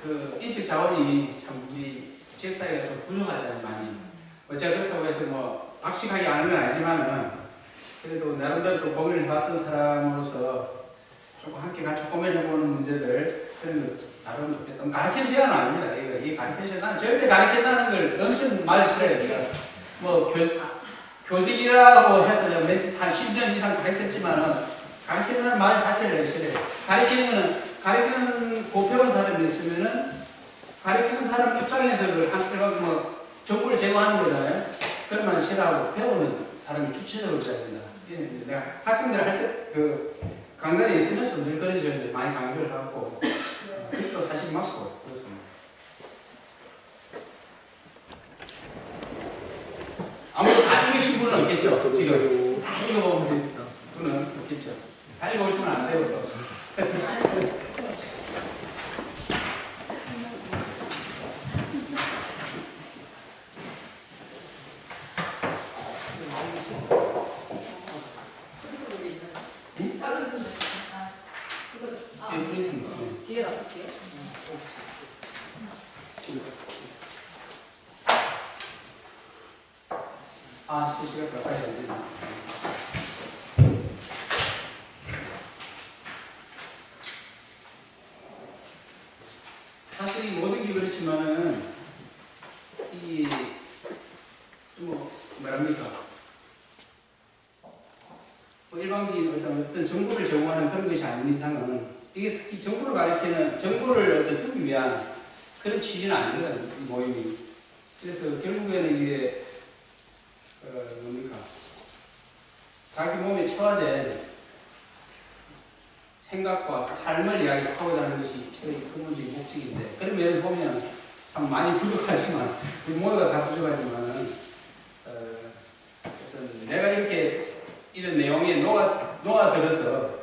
그 인적 자원이 참 우리 지역사회가 좀 부족하잖아요, 많이. 제가 그렇다고 해서 뭐 박식하게 아는 건 아니지만은 그래도 나름대로 좀 고민을 해왔던 사람으로서 조금 함께 같이 고민해보는 문제들 그런 거 다루면 좋겠다. 가르치는 시간은 아닙니다. 이 가르치는 시간, 나는 절대 가르친다는 걸 엄청 많이 싫어해요. 뭐 교직이라고 해서 한 10년 이상 가르쳤지만은 가르치는 말 자체를 싫어해요. 가르치는 고평한 사람이 있으면은 가르치는 사람 입장에서 그 한편으로 뭐 정보를 제공하는 거잖아요. 그러면 싫어하고 배우는 사람이 주체적으로 돼야 된다. 내가 학생들 할 때 그 강단에 있으면서 늘 그런 점을 많이 강조를 하고 그것도 사실 맞고 그렇습니다. 아무도 다 읽으신 분은 없겠죠? 지금 다 읽어본 분은 없겠죠? 다 읽어보시면 안 돼요. 또. 뒤에 놔둘게요. 시간 가까이 안 되나? 사실 이 모든 게 그렇지만은 뭐랍니까? 일반적인 어떤 정보를 제공하는 그런 것이 아닌 이상은 이게 특히 정보를 가리키는 정보를 주기 위한 그런 취지는 아니거든요, 이 모임이. 그래서 결국에는 이게 뭡니까? 자기 몸에 처화된 생각과 삶을 이야기하고자 하는 것이 제일 근본적인 목적인데, 그런 면에서 보면 참 많이 부족하지만, 우리 모두가 다 부족하지만은, 어떤 내가 이렇게 이런 내용에 녹아들어서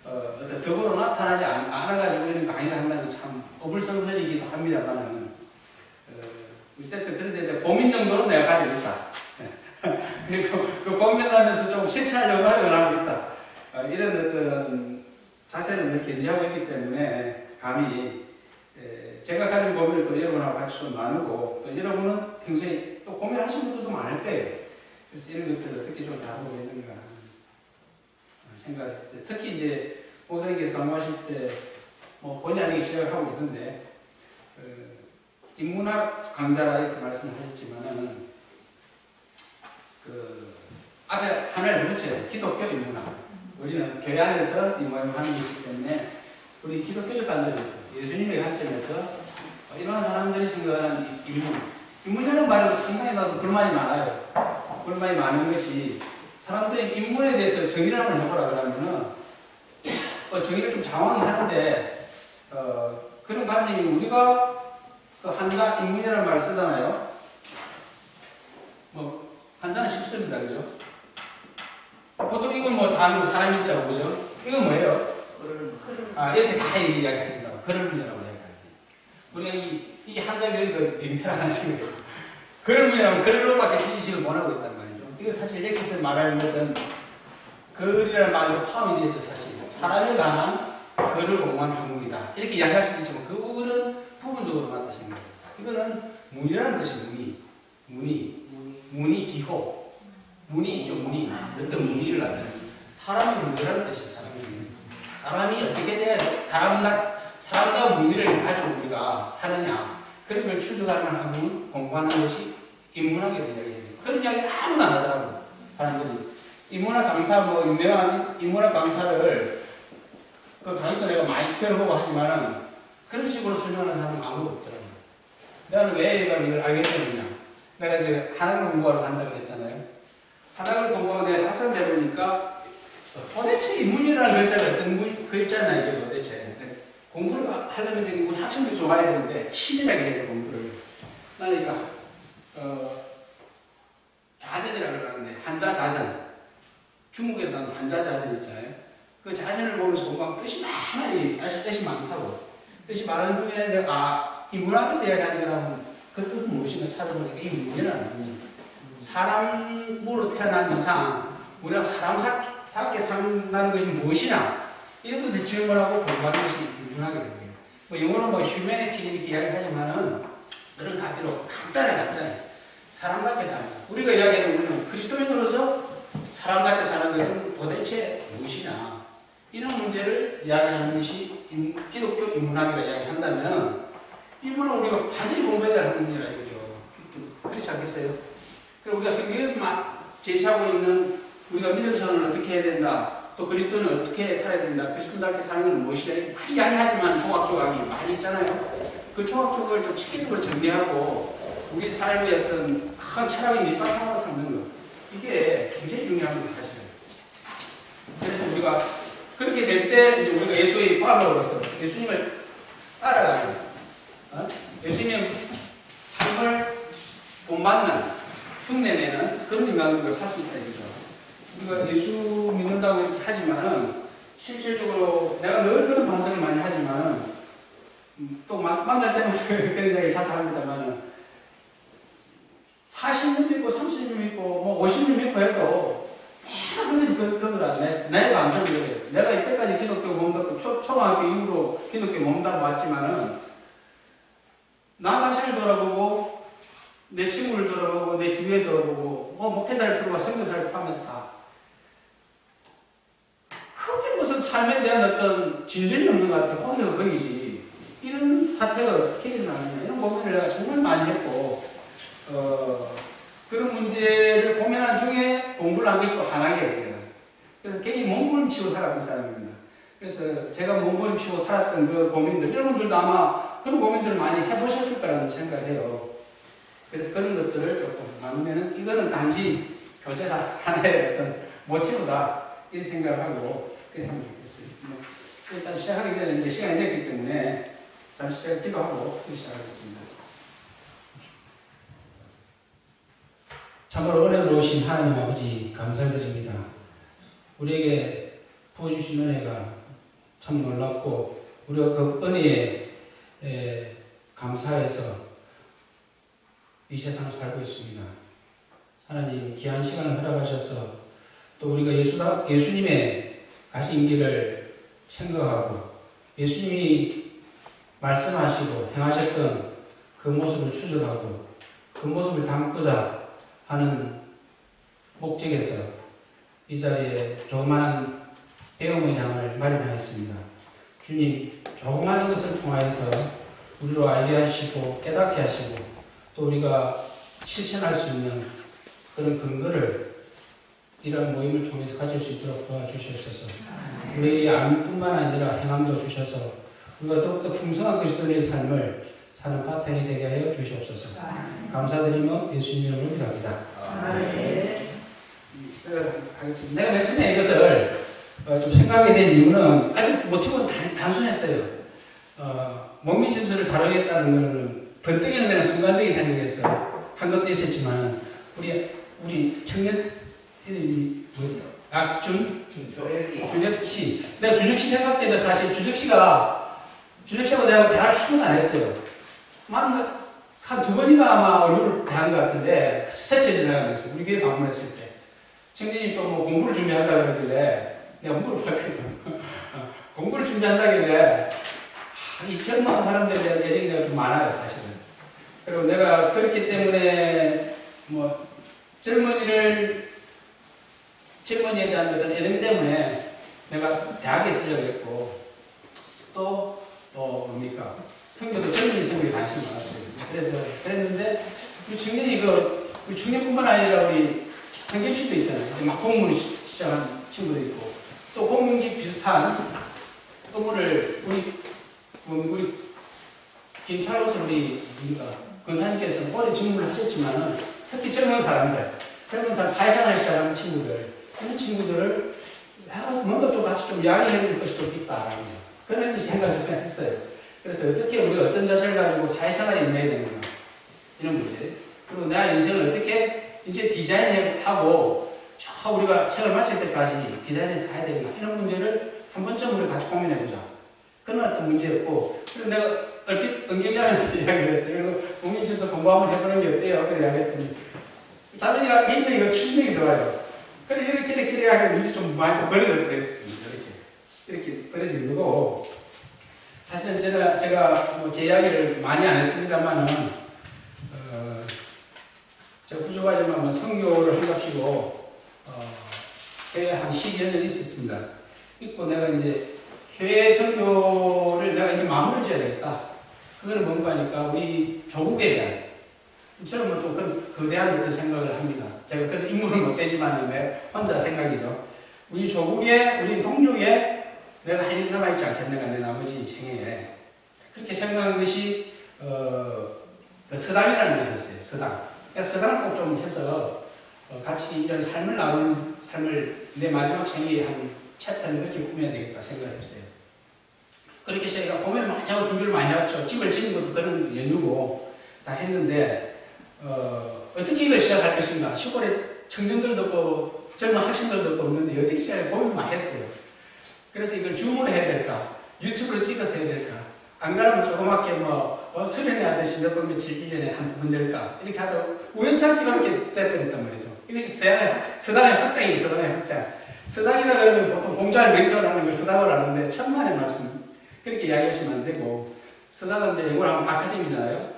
어떤 덕으로 나타나지 않아가지고 이런 강의를 한다는 게 참 어불성설이기도 합니다만은, 어쨌든 그런데 고민 정도는 내가 가지고 있다. 그리고 그 고민을 하면서 좀 실천하려고 노력을 하고 있다. 이런 어떤 자세는 늘 견지하고 있기 때문에 감히 제가 가진 고민을 또 여러분하고 같이 좀 나누고 또 여러분은 평소에 또 고민하신 분들도 많을 거예요. 그래서 이런 것들을 어떻게 좀 다루고 있는가 생각했어요. 특히 이제 목사님께서 강의하실 때 뭐 본의 아니게 시작을 하고 있는데 인문학 강좌라 이렇게 말씀을 하셨지만은 그 앞에 하나를 붙여요. 기독교 인문학. 우리는 교회 안에서 이 모임을 하는 것이기 때문에 우리 기독교적 관점에서 예수님의 관점에서 이러한 사람들이 생각하는 인문이라는 말에도 상당히 나도 불만이 많아요. 불만이 많은 것이 사람들이 인문에 대해서 정의를 한번 해보라 그러면은 정의를 좀 장황히 하는데 그런 관점이 우리가 그 한자 인문이라는 말을 쓰잖아요. 뭐 한자는 쉽습니다, 그죠? 보통 이건 뭐 단어 사람 인자고 그죠? 이건 뭐예요? 이렇게 다 이야기 하신다고. 그럴문이라고 이야기하는데. 우리가 이게 한자 교육의 빈편한 식이에요. 그럴문이라면 글로밖에 인식을 못하고 있단 말이죠. 이거 사실 여기서 말하는 것은 글이라는 말로 포함이 되어 있어 사실. 사람에 관한 글을 공부하는 학문이다. 이렇게 이야기할 수도 있지만 그 부분은 부분적으로 맞다시는 거예요. 이거는 문이라는 것이 문이 기호. 문이 있죠, 문이. 어떤 문의를 나타내는. 사람이 문이라는 뜻이에요, 사람이 어떻게 돼야 돼? 사람과 문의를 가지고 우리가 사느냐. 그런 걸 추적하는 학문, 공부하는 것이 인문학이라고 이야기해요. 그런 이야기를 아무도 안 하더라고요, 사람들이. 인문학 강사, 유명한 인문학 강사를 그 강의도 내가 많이 들어보고 하지만은 그런 식으로 설명하는 사람은 아무도 없더라고요. 나는 왜 이걸 알게 됐느냐. 내가 이제 한학을 공부하러 간다고 그랬잖아요. 한학을 공부하고 내가 자세히 해보니까 도대체 인문이라는 글자가 어떤 글자나 이게 도대체. 공부를 하려면 우리 학생들이 좋아야 되는데 치밀하게 해야 돼, 공부를. 그러니까 자전이라고 그러는데 한자 자전. 중국에서는 한자 자전 있잖아요. 그 자전을 보면서 공부하면 뜻이 많아요. 뜻이 많다고. 뜻이 많은 중에 내가 인문학에서 이야기하는 거라면 그 뜻은 무엇인가 찾아보니까 이 문이라는 문이. 사람으로 태어난 이상 우리가 사람답게 산다는 것이 무엇이냐 이런 것을 질문하고 공부하는 것이 인문학이 됩니다. 뭐 영어로 뭐 휴머니티 이렇게 이야기하지만은 그런 답변으로 간단해. 사람답게 삽니다. 우리가 이야기하는 우리는 그리스도인으로서 사람답게 사는 것은 도대체 무엇이냐? 이런 문제를 이야기하는 것이 기독교 인문학이라 이야기한다면 이분은 우리가 반드시 공부해야 할 문제라 이거죠. 그렇지 않겠어요? 그리고 우리가 성경에서 제시하고 있는 우리가 믿음 생활을 어떻게 해야 된다. 또 그리스도는 어떻게 살아야 된다. 그리스도답게 사는 것은 무엇이냐. 많이 이야기하지만 조각조각이 많이 있잖아요. 그 조각조각을 좀 체계적으로 정리하고 우리 삶의 어떤 큰 철학의 밑바탕으로 삼는 것. 이게 굉장히 중요한 게 사실은. 그래서 우리가 그렇게 될 때 이제 우리가 예수의 팔로워로서 예수님을 따라가는 예수님의 삶을 본받는 흉내내는 그런 인간으로 살 수 있다 이거죠. 우리가 예수 믿는다고 이렇게 하지만은 실질적으로 내가 늘 그런 반성을 많이 하지만은 또 만날 때마다 그런 이야기를 자주 합니다만은 40년 믿고 30년 믿고 뭐 50년 믿고 해도 내가 그래서 그거라 내 반성을 해요. 내가 이때까지 기독교 몸담고 초등학교 이후로 기독교 몸담고 왔지만은 나 자신을 돌아보고 내 친구를 돌아보고 내 주위에 돌아보고 목회자를 들어와 선교사를 하면서 다 크게 무슨 삶에 대한 어떤 진전이 없는 것 같아요. 거기가 거기지. 이런 사태가 어떻게 일어나느냐 이런 고민을 내가 정말 많이 했고 그런 문제를 고민한 중에 공부를 한 것이 또 하나이에요. 그래서 굉장히 몸부림치고 살았던 사람입니다. 그래서 제가 몸부림치고 살았던 그 고민들 여러분들도 아마 그런 고민들을 많이 해보셨을 거라는 생각을 해요. 그래서 그런 것들을 조금 나누면은 이거는 단지 교제다 하나의 어떤 모티브다 이런 생각을 하고 그렇게 하면 좋겠어요. 일단 시작하기 전에 이제 시간이 됐기 때문에 잠시 제가 기도하고 시작하겠습니다. 참으로 은혜로우신 하나님 아버지 감사드립니다. 우리에게 부어주신 은혜가 참 놀랍고 우리가 그 은혜에 감사해서 이 세상을 살고 있습니다. 하나님 귀한 시간을 허락하셔서 또 우리가 예수님의 가신 길을 생각하고 예수님이 말씀하시고 행하셨던 그 모습을 추적하고 그 모습을 담고자 하는 목적에서 이 자리에 조그마한 배움의 장을 마련하였습니다. 주님, 조그마한 것을 통하여서 우리로 알게 하시고 깨닫게 하시고 또 우리가 실천할 수 있는 그런 근거를 이런 모임을 통해서 가질 수 있도록 도와주시옵소서. 우리의 암뿐만 아니라 행함도 주셔서 우리가 더욱더 풍성한 그리스도의 삶을 사는 바탕이 되게 하여 주시옵소서. 감사드리며 예수님 이름으로 기도합니다. 하겠습니다. 내가 맨 처음에 이것을 좀 생각하게 된 이유는 아주 모티브는 단순했어요. 몸미심수를 다루겠다는 것은 번뜩이는 데는 순간적인 생각에서 한 것도 있었지만 우리 청년 이름이 뭐죠? 준혁 씨. 내가 준혁 씨 생각 때문에 사실 준혁 씨하고 내가 대화를 한 번도 안 했어요. 한 두 번이나 아마 얼굴을 대한 것 같은데 셋째 지나가면서 우리 교회 방문했을 때 청년이 또 뭐 공부를 준비한다 그러길래 내가 물어봤거든. 공부를 준비한다길래 이 젊은 사람들에 대한 애정이 내가 좀 많아요 사실은. 그리고 내가 그렇기 때문에 뭐 젊은이에 대한 어떤 애정 때문에 내가 대학에 있으려고 했고 또 뭡니까 성교도 젊은이 성교에 관심이 많았어요. 그래서 그랬는데 우리 청년뿐만 아니라 우리 한겸 씨도 있잖아요. 막 공무를 시작한 친구도 있고 또 공무직 비슷한 업무를 우리 경찰로서 우리 권사님께서는 오래 직무를 하셨지만은 특히 젊은 사람들, 사회생활을 시작하는 친구들, 그런 친구들을 뭔가 좀 같이 좀 이야기해 줄 것이 좀 있다. 그런 생각을 좀 했어요. 그래서 어떻게 우리가 어떤 자세를 가지고 사회생활에 임해야 되는가 이런 문제. 그리고 내가 인생을 어떻게 이제 디자인하고 저 우리가 책을 마칠 때까지 디자인해서 가야 되는가 이런 문제를 한 번쯤 우리 같이 고민해보자. 그런 어떤 문제였고 그리고 내가 얼핏 은경이라면서 이야기를 했어요. 그리고 공인심서 공부 한번 해보는 게 어때요? 그래 이야기했더니 자네가 굉장히 이거 충격이 좋아요. 그래 이렇게 하면 이제 좀 많이 버려질 뻔했습니다. 이렇게 버려지는 거고 사실 제가 뭐제 이야기를 많이 안 했습니다만은 제가 부족하지만 뭐 선교를 한답시고 해외에 한 10여 년 있었습니다. 있고 내가 이제 해외 선교를 내가 이제 마무리 지어야 되겠다. 그거는 뭔가 하니까 우리 조국에 대한 저는 뭐 또 그런 거대한 어떤 생각을 합니다. 제가 그런 인물은 못 되지만 내 혼자 생각이죠. 우리 조국에 우리 동족에 내가 할 일이 남아있지 않겠는가 내 나머지 생애에 그렇게 생각한 것이 그 서당이라는 것이었어요. 서당. 그러니까 서당을 꼭 좀 해서 같이 이런 삶을 나누는 삶을 내 마지막 생애에 한 챕터는 그렇게 꾸며야 되겠다 생각을 했어요. 그렇게 해서 제가 고민을 많이 하고 준비를 많이 해왔죠. 집을 짓는 것도 그런 연유고 다 했는데 어떻게 이걸 시작할 것인가. 시골에 청년들도 없고 젊은 학생들도 없고 없는데 어떻게 시작할 고민을 많이 했어요. 그래서 이걸 주문을 해야 될까? 유튜브로 찍어서 해야 될까? 안 그러면 조그맣게 수련회하듯이 몇 번 며칠 1년에 한두 번 될까? 이렇게 하다가 우연찮게 그렇게 돼버렸단 말이죠. 이것이 서당의 확장이에요. 서당의 확장. 서당이라 그러면 보통 공자를 맹조하는 걸 서당을 하는데 천만의 말씀 그렇게 이야기하시면 안 되고 서당은 이제 영어로 하면 아카데미잖아요.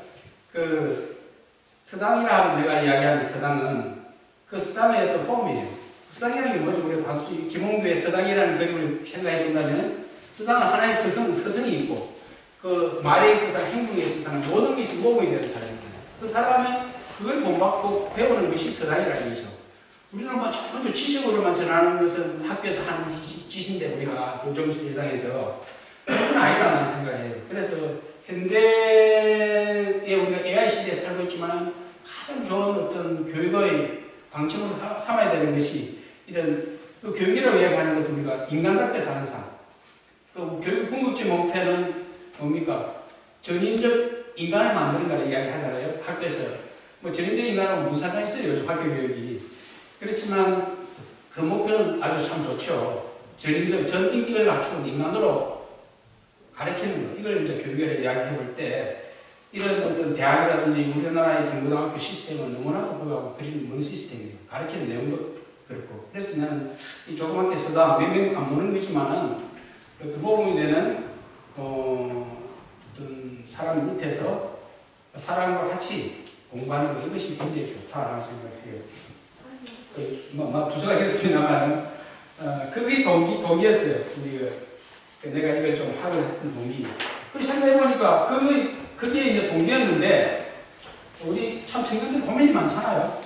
그 서당이라 하면 내가 이야기하는 서당은 그 서당의 어떤 폼이에요. 서당이라는 게 뭐죠? 우리가 단순히 김홍두의 서당이라는 그림을 생각해 본다면 서당은 하나의 서성이 있고 그 말에 있어서 행동에 있어서 모든 것이 모범이 되는 사람입니다. 그 사람은 그걸 본받고 배우는 것이 서당이라는 거죠. 우리는 뭐 전부 지식으로만 전하는 것은 학교에서 하는 짓인데 우리가 요즘 세상에서 그건 아니다 나는 생각해요. 그래서 현대에 우리가 AI 시대에 살고 있지만 가장 좋은 어떤 교육의 방침으로 삼아야 되는 것이 이런 그 교육이라고 이야기하는 것은 우리가 인간답게 사는 삶. 그 교육 궁극지 목표는 뭡니까? 전인적 인간을 만드는 거라 이야기하잖아요. 학교에서. 뭐 전인적 인간은 무슨 상관이 있어요. 요즘 학교 교육이. 그렇지만 그 목표는 아주 참 좋죠. 전 인격을 갖춘 인간으로 가르치는 거. 이걸 이제 교육을 이야기해 볼 때 이런 어떤 대학이라든지 우리나라의 중고등학교 시스템은 너무나도 그거하고 그림 먼 시스템이에요. 가르치는 내용도 그렇고. 그래서 나는 이 조그맣게 서당 몇 명 안 모는 거지만은 그 모범이 되는 어떤 사람 밑에서 사람과 같이 공부하는 거 이것이 굉장히 좋다라는 생각을 해요. 부서가 그렇습니다만은 그게 동기였어요. 내가 이걸 좀 하려 했던 동기. 그리고 생각해보니까 그게 이제 동기였는데 우리 참 청년들 고민이 많잖아요.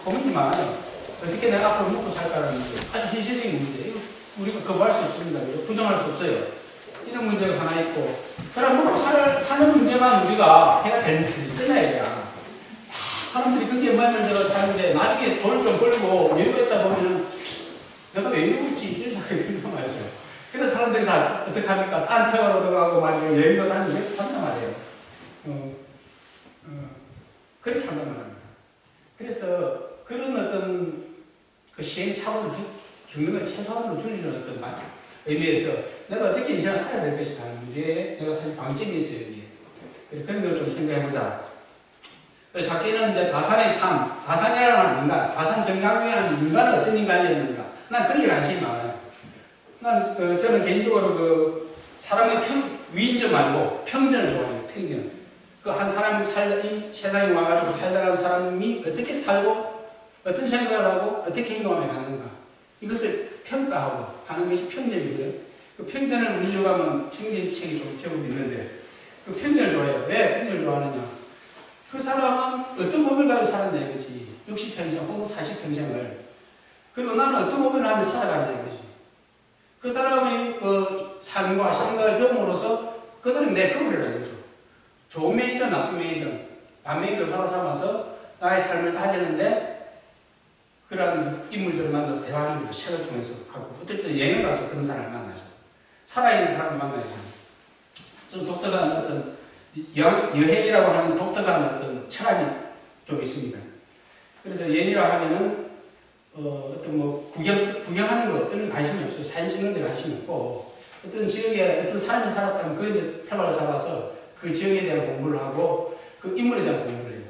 고민이 많아요. 어떻게 내가 앞으로 먹고 살까라는 게 아주 현실적인 문제. 이거 우리가 거부할 수 없습니다. 부정할 수 없어요. 이런 문제가 하나 있고 그럼 먹고 사는 문제만 우리가 해가 되는 끝나야 돼요. 사람들이 그게 마음을 들어 하는데 나중에 돈을 좀 벌고 여유가 있다 보면은 내가 왜 이러고 있지 이런 생각이 든단 말이죠. 그래서 사람들이 다 어떻게 합니까? 산타로도 가고 말이에요. 여행도 다니고 이렇게 한단 말이에요. 그렇게 한단 말입니다. 그래서 그런 어떤 그 시행착오를 겪는 걸 최소한으로 줄이는 어떤 의미에서 내가 어떻게 인생을 살아야 될 것인가 하는 문제에 내가 사실 방점이 있어요. 여기에. 그런 걸 좀 생각해보자. 그래서 작게는 이제 다산의 삶, 다산이라는 인간, 다산 정강이라는 인간은 어떤 인간이었는가? 난 그게 관심이 많아요. 저는 개인적으로 사람의 위인전 말고 평전을 좋아해요. 평전. 한 사람이 이 세상에 와가지고 살다간 사람이 어떻게 살고 어떤 생각을 하고 어떻게 행동하며 가는가. 이것을 평가하고 하는 것이 평전이고요. 그 평전을 우리려고 하면 책이 좀 제법 있는데 그 평전을 좋아해요. 왜 평전을 좋아하느냐? 그 사람은 어떤 법을 가지고 살았냐 이거지. 60평생 혹은 40평생을. 그리고 나는 어떤 법을 하며 살아가냐 이거지. 그 사람의 그 삶과 생각을 배움으로써 그 사람이 내 거울이라 이거죠. 좋은 면이든 나쁜 면이든 반면교를 삼아서 나의 삶을 다지는데 그런 인물들을 만나서 대화하는 책을 통해서 하고 어떨 때 여행을 가서 그런 사람을 만나죠. 살아있는 사람을 만나야죠. 좀 독특한 어떤 여행이라고 하는 독특한 어떤 철학이 좀 있습니다. 그래서 여행이라고 하면은 어떤 뭐 구경하는 거 그런 관심이 없어요. 사진 찍는 데 관심이 없고 어떤 지역에 어떤 사람이 살았다면 그 이제 테마를 잡아서 그 지역에 대한 공부를 하고 그 인물에 대한 공부를 해요.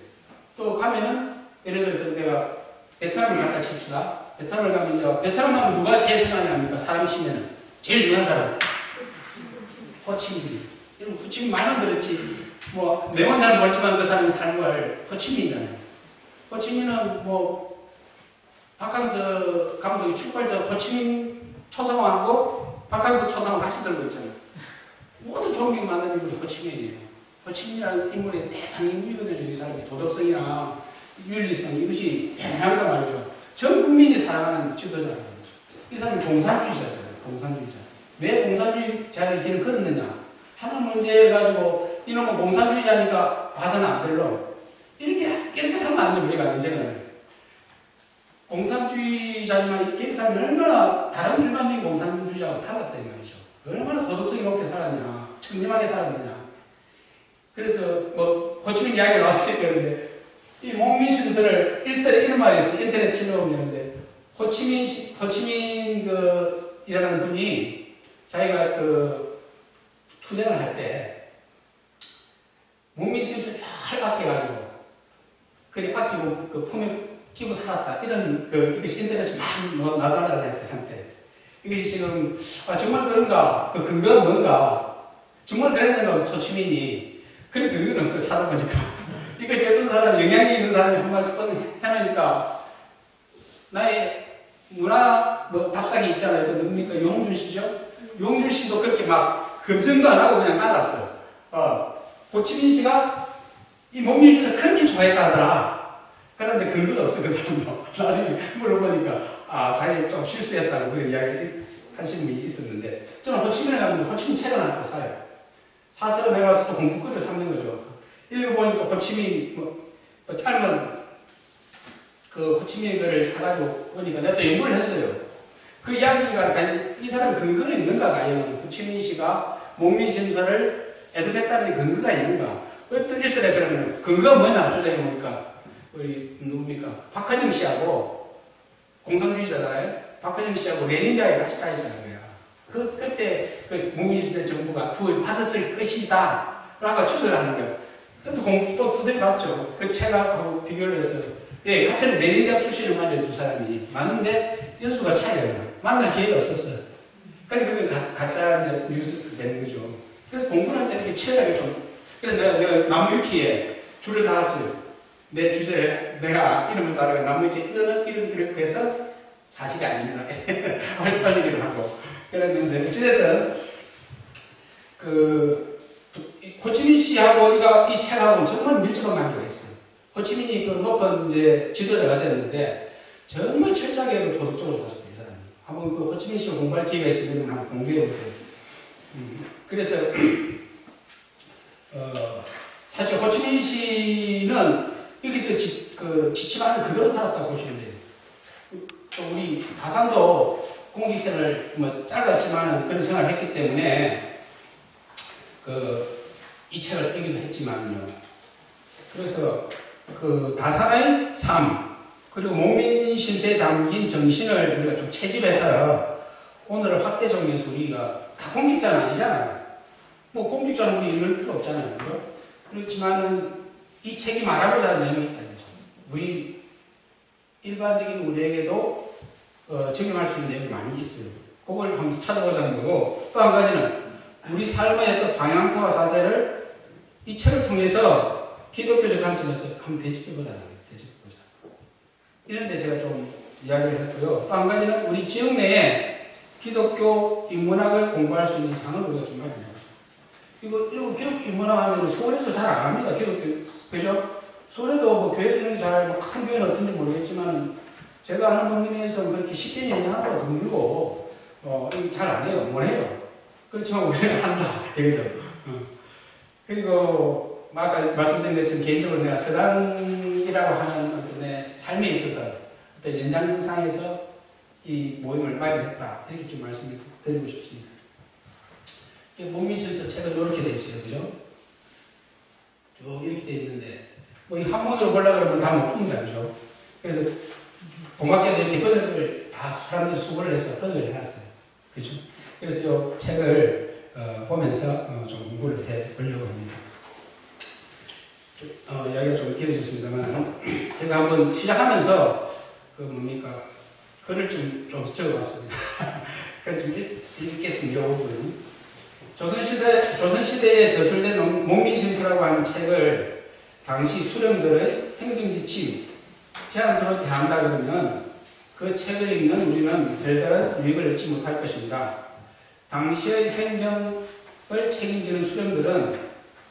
또 가면은 예를 들어서 내가 베트남을 갔다 칩시다. 베트남을 가면 이제 베트남 하면 누가 제일 생각이 납니까? 사람이 치면은 제일 유명한 사람 호치민이. 이런 호치민 많이 들었지. 뭐 내용은 잘 모르지만 그 사람의 삶을 호치민이잖아요. 호치민은 뭐 박항서 감독이 축구할 때 호치민 초상화하고 박항서 초상화 같이 들고 있잖아요. 모두 존경받는 인물이 호치민이에요. 호치민이라는 인물의 대단한 인물이거든요. 이 사람이 도덕성이나 윤리성 이것이 대단하단 말이죠. 전 국민이 사랑하는 지도자라는 거죠. 이 사람이 공산주의자잖아요. 공산주의자. 왜 공산주의자의 길을 걸었느냐? 하는 문제를 가지고 이놈은 공산주의자니까 봐서는 안 될로 이렇게 살면 안 돼. 우리가 이제는 공산주의자지만 이 사람이 얼마나 다른 일반적인 공산주의자하고 달랐다 이 말이죠. 얼마나 도덕성이 높게 살았냐, 청렴하게 살았느냐. 그래서 뭐 호치민 이야기가 나왔을 거는데 이 목민심서를 일설에 이런 말이 있어요. 인터넷 치면 되는데 호치민 이라는 분이 자기가 투쟁을 할 때 목민심서를 잘 아껴가지고 그리 아끼고 품에 끼고 살았다 이런 이것이 인터넷에 막 나달라다녔어요 한때. 이것이 지금 정말 그런가? 그 근거가 뭔가? 정말 그랬는가? 호치민이 그런 근거는 없어 찾아보니까. 이것이 어떤 사람, 영향이 있는 사람이 한 말 해놓으니까, 나의 문화, 답상이 있잖아요. 누굽니까? 용준 씨죠? 용준 씨도 그렇게 막, 검증도 안 하고 그냥 날랐어. 호치민 씨가 이 목민주를 그렇게 좋아했다 하더라. 그런데 근거가 없어, 그 사람도. 나중에 물어보니까, 자기 좀 실수했다고 그런 이야기 하시는 분이 있었는데, 저는 호치민에 가면 호치민 책을 하나 또 사요. 사서 내가 또 공부거리를 삼는 거죠. 읽어보니까 호치민, 짧은 호치민 글을 사가지고 보니까 내가 또 연구를 했어요. 그 이야기가, 이 사람 근거가 있는가, 과연. 호치민 씨가 목민심서를 애도했다는 근거가 있는가. 어떤 일설에 그러면 근거가 뭐냐, 조사해보니까. 우리, 누굽니까? 박헌영 씨하고 공산주의자잖아요. 박헌영 씨하고 레닌 대학에 같이 다녔잖아요. 그때 목민심서 정부가 부을 받았을 것이다. 라고 추정을 하는 거예요. 또 두드려 봤죠. 그 책하고 비교를 해서. 예, 같은 레닌대학 출신을 만난 두 사람이 맞는데 연수가 차이가 나요. 만날 기회가 없었어요. 그러니까 그게 가짜 뉴스 되는 거죠. 그래서 공부를 할 때 이렇게 치열하게 좀. 그래서 내가 나무위키에 줄을 달았어요. 내 주제에 내가 이름을 따라가 나무위키에 이렇게 해서 사실이 아닙니다. 빨리기도 하고. 그랬는데, 어찌됐든, 호치민 씨하고 이 책하고는 정말 밀접한 관계가 있어요. 호치민이 높은 이제 지도자가 됐는데 정말 철저하게 도덕적으로 살았어요, 이 사람이. 한번 호치민 씨가 공부할 기회가 있으면 한번 공부해 보세요. 그래서 사실 호치민 씨는 여기서 지침하는 그대로 살았다고 보시면 돼요. 또 우리 다산도 공직생을 짧았지만 그런 생활을 했기 때문에 이 책을 쓰기도 했지만요. 그래서 다산의 삶, 그리고 목민심서에 담긴 정신을 우리가 좀 채집해서 오늘 확대 정리해서 우리가 다 공직자는 아니잖아요. 공직자는 우리 읽을 필요 없잖아요. 그렇지만은 이 책이 말하고자 하는 내용이 있다는 거죠. 우리 일반적인 우리에게도 적용할 수 있는 내용이 많이 있어요. 그걸 한번 찾아보자는 거고, 또 한 가지는 우리 삶의 어떤 방향타와 자세를 이 책을 통해서 기독교적 관점에서 한번 되짚어보자는 거예요. 되짚어보자. 이런데 제가 좀 이야기를 했고요. 또 한 가지는 우리 지역 내에 기독교 인문학을 공부할 수 있는 장을 우리가 좀 가지고 있어요. 이거 기독교 인문학 하면 서울에서 잘 안 합니다. 기독교, 그죠? 서울에도 교회에서 이런 게 잘, 큰 교회는 어떤지 모르겠지만, 제가 아는 동네에서 그렇게 쉽게 연장하고 드물고, 잘 안 해요. 뭘 해요. 그렇지만 우리는 한다. 그죠? 그리고, 아까 말씀드린 것처럼 개인적으로 내가 서당이라고 하는 어떤 내 삶에 있어서 어떤 연장선상에서 이 모임을 마련했다. 이렇게 좀 말씀을 드리고 싶습니다. 목민심서 책은 이렇게 돼 있어요. 그죠? 쭉 이렇게 돼 있는데, 이 한문으로 보려고 그러면 다 못 풉니다. 그죠? 그래서, 동학교도 이렇게 번역을 다 사람들이 수고를 해서 번역을 해놨어요. 그죠? 그래서 이 책을 보면서 좀 공부를 해보려고 합니다. 이야기가 좀 길어졌습니다만, 제가 한번 시작하면서, 글을 좀 적어봤습니다. 글을 좀 읽겠습니다. 조선시대에 저술된 목민심서라고 하는 책을 당시 수령들의 행정지침, 제안서로 대한다 그러면 그 책을 읽는 우리는 별다른 유익을 얻지 못할 것입니다. 당시의 행정을 책임지는 수령들은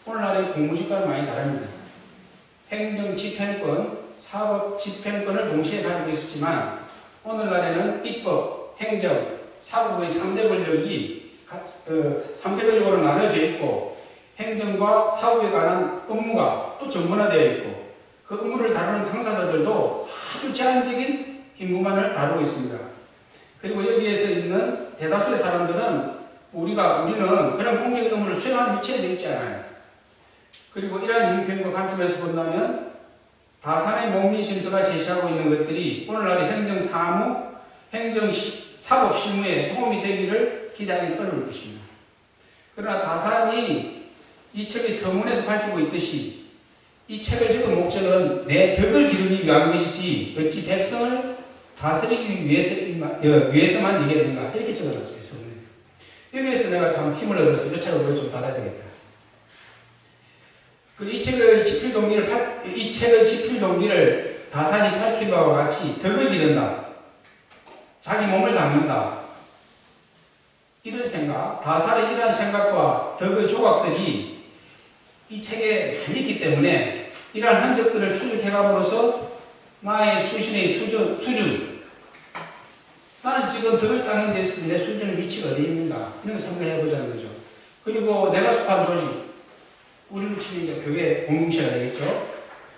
오늘날의 공무집과는 많이 다릅니다. 행정 집행권, 사법 집행권을 동시에 가지고 있었지만 오늘날에는 입법, 행정, 사법의 3대 권력이 3대 권력으로 나눠져 있고 행정과 사법에 관한 업무가 또 전문화되어 있고 그 업무를 다루는 당사자들도 아주 제한적인 임무만을 다루고 있습니다. 그리고 여기에서 있는 대다수의 사람들은 우리는 그런 공적 업무를 수행하는 위치에 되어 있지 않아요. 그리고 이러한 형편과 관점에서 본다면 다산의 목민심서가 제시하고 있는 것들이 오늘날의 행정사무, 사법 실무에 도움이 되기를 기대하기 어려울 것입니다. 그러나 다산이 이 책의 서문에서 밝히고 있듯이 이 책을 적은 목적은 내 덕을 기르기 위한 것이지 어찌 백성을 다스리기 위해서만 이게 된가 이렇게 적어놨어요. 서문에. 여기에서 내가 참 힘을 얻어서 이 책을 좀 달아야 되겠다. 그리고 이 책의 집필 동기를 다산이 밝힌 바와 같이 덕을 기른다. 자기 몸을 닦는다. 이런 생각, 다산의 이러한 생각과 덕의 조각들이 이 책에 많이 있기 때문에 이러한 흔적들을 추적해감으로써 나의 수신의 수준, 나는 지금 덕을 닦는 데 있어서 내 수준의 위치가 어디 있는가 이런 걸 생각해 보자는 거죠. 그리고 내가 속한 조직, 우리로 치면 이제 교회 공동체가 되겠죠.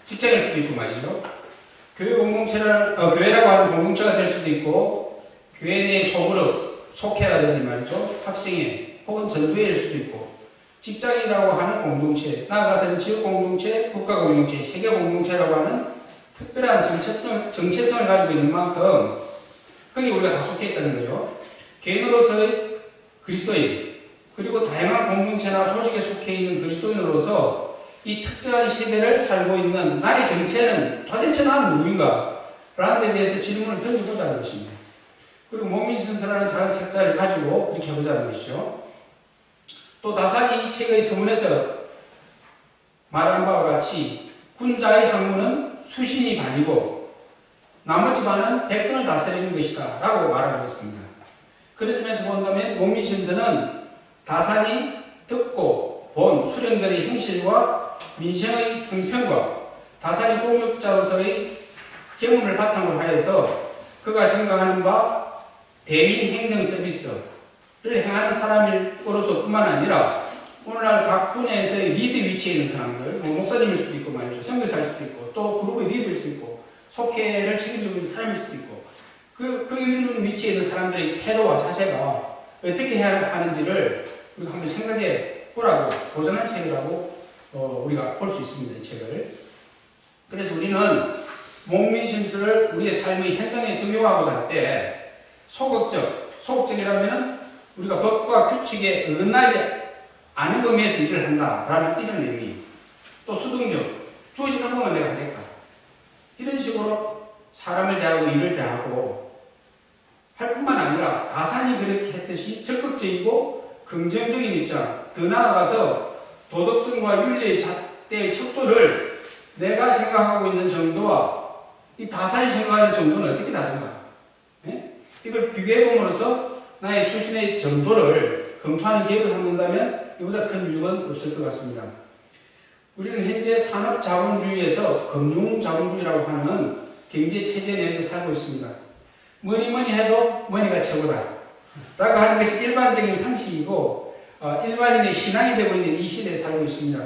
직장일 수도 있고 말이죠. 교회라고 하는 공동체가 될 수도 있고 교회 내 소그룹, 속회라든지 말이죠. 학생회 혹은 전도회일 수도 있고 직장이라고 하는 공동체, 나아가서는 지역 공동체, 국가 공동체, 세계 공동체라고 하는 특별한 정체성을 가지고 있는 만큼 거기 우리가 다 속해 있다는 거죠. 개인으로서의 그리스도인, 그리고 다양한 공동체나 조직에 속해 있는 그리스도인으로서 이 특정한 시대를 살고 있는 나의 정체는 도대체 나는 누구인가? 라는 데 대해서 질문을 던져보자는 것입니다. 그리고 목민심서라는 작은 책자를 가지고 그렇게 해보자는 것이죠. 또 다산이 이 책의 서문에서 말한 바와 같이 군자의 학문은 수신이 반이고 나머지 반은 백성을 다스리는 것이다 라고 말하고 있습니다. 그런 점에서 본다면 목민심서는 다산이 듣고 본 수령들의 행실과 민생의 형편과 다산이 공역자로서의 경험을 바탕으로 하여서 그가 생각하는 바 대민 행정 서비스를 행하는 사람으로서 뿐만 아니라 오늘날 각 분야에서의 리드 위치에 있는 사람들, 목사님일 수도 있고 말이죠. 선교사일 수도 있고 또 그룹의 리더일 수도 있고 속회를 책임지고 있는 사람일 수도 있고 그 위치에 있는 사람들의 태도와 자세가 어떻게 해야 하는지를 우리가 한번 생각해 보라고 도전한 책이라고 우리가 볼 수 있습니다. 이 책을. 그래서 우리는 목민심서를 우리의 삶의 현장에 적용하고자 할 때 소극적이라면 우리가 법과 규칙에 어긋나지 않은 범위에서 일을 한다라는 이런 의미. 또 수동적, 주어지는 것만 내가 하겠다. 이런 식으로 사람을 대하고 일을 대하고 할 뿐만 아니라 다산이 그렇게 했듯이 적극적이고 긍정적인 입장, 더 나아가서 도덕성과 윤리의 잣대의 척도를 내가 생각하고 있는 정도와 이 다산이 생각하는 정도는 어떻게 다른가? 네? 이걸 비교해봄으로써 나의 수신의 정도를 검토하는 기회를 갖는다면 이보다 큰 유익은 없을 것 같습니다. 우리는 현재 산업자본주의에서 금융자본주의라고 하는 경제체제 내에서 살고 있습니다. 뭐니 해도 머니가 최고다 라고 하는 것이 일반적인 상식이고 일반인의 신앙이 되고 있는 이 시대에 살고 있습니다.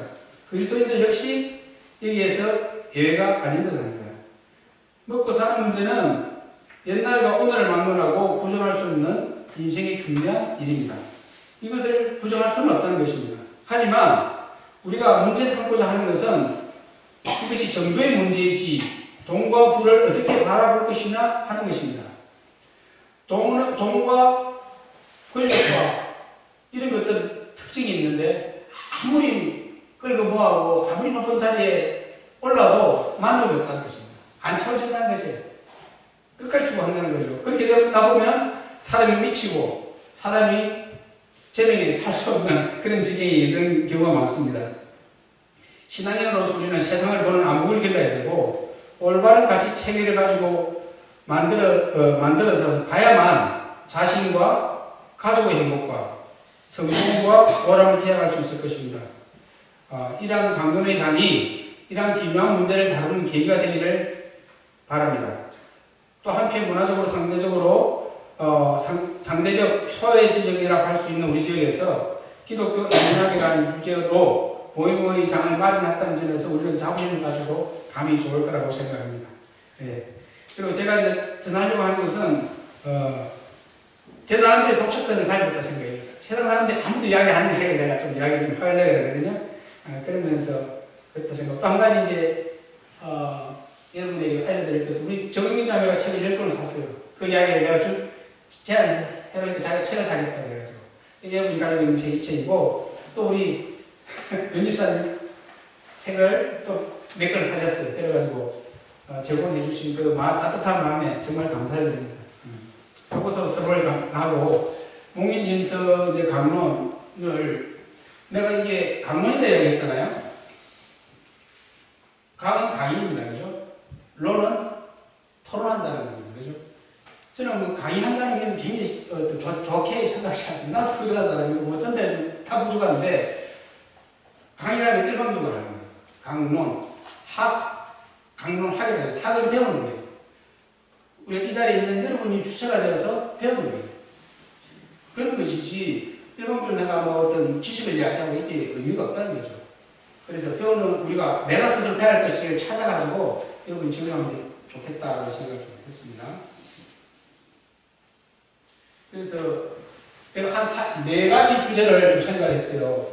그리스도인들 역시 여기에서 예외가 아닌 듯 합니다. 먹고 사는 문제는 옛날과 오늘을 막론하고 부정할 수 없는 인생의 중요한 일입니다. 이것을 부정할 수는 없다는 것입니다. 하지만 우리가 문제 삼고자 하는 것은 이것이 정도의 문제이지 돈과 부를 어떻게 바라볼 것이냐 하는 것입니다. 돈과 권력과 이런 것들 특징이 있는데 아무리 끌고 모아고 아무리 높은 자리에 올라도 만족이 없다는 것입니다. 안 채워진다는 것이에요. 끝까지 추구한다는 거죠. 그렇게 되다 보면 사람이 미치고 사람이 제명이 살 수 없는 그런 지경에 이런 경우가 많습니다. 신앙인으로서 우리는 세상을 보는 안목을 길러야 되고 올바른 가치 체계를 가지고 만들어서 가야만 자신과 가족의 행복과 성공과 보람을 기약할 수 있을 것입니다. 이러한 강론의 장이 이러한 기묘한 문제를 다루는 계기가 되기를 바랍니다. 또 한편 문화적으로 상대적 소외지역이라고 할 수 있는 우리 지역에서 기독교 인문학이라는 주제로 모의모의 장을 마련했다는 점에서 우리는 자부심을 가지고 감이 좋을 거라고 생각합니다. 예. 그리고 제가 이제 전하려고 하는 것은 제 나름대로 독특성을 가지고 있다 생각합니다. 세상 사람들이 아무도 이야기 안 하는 게 내가 좀 이야기 좀 하려고 그러거든요. 그러면서 그렇다 생각. 또 한 가지 이제 여러분에게 알려드릴 것은 우리 정은경 자매가 책을 10권을 샀어요. 그 이야기를 내가 제안해보니까 자기가 책을 사겠다고 해가지고 여러분이 가지고 있는 제 책이고 또 우리 연집사님 책을 또 몇 권을 사셨어요. 그래가지고 제공해 주신 그 따뜻한 마음에 정말 감사드립니다. 그것으로 서로를 하고 목리심서 이제 강론을 내가 이게 강론이라 얘기했잖아요. 강은 강의입니다. 그죠? 론은 토론한다는 겁니다. 그죠? 저는 뭐 강의한다는 게 굉장히 좋게 생각하지 않습니다. 나도 부족하다는 거 어쩐데 다 부족한데 강의라는 게 일반적으로 하는 거예요. 강론, 강론 학이라는 거예요. 학을 배우는 거예요. 우리가 이 자리에 있는 여러분이 주체가 되어서 배우는 거예요. 그런 것이지 일반적으로 내가 뭐 어떤 지식을 이야기하고 이게 의미가 없다는 거죠. 그래서 배우는 우리가 내가 스스로 배워야 할 것을 찾아가지고 여러분이 적용하면 좋겠다고 생각을 좀 했습니다. 그래서 내가 한 4가지 주제를 좀 생각을 했어요.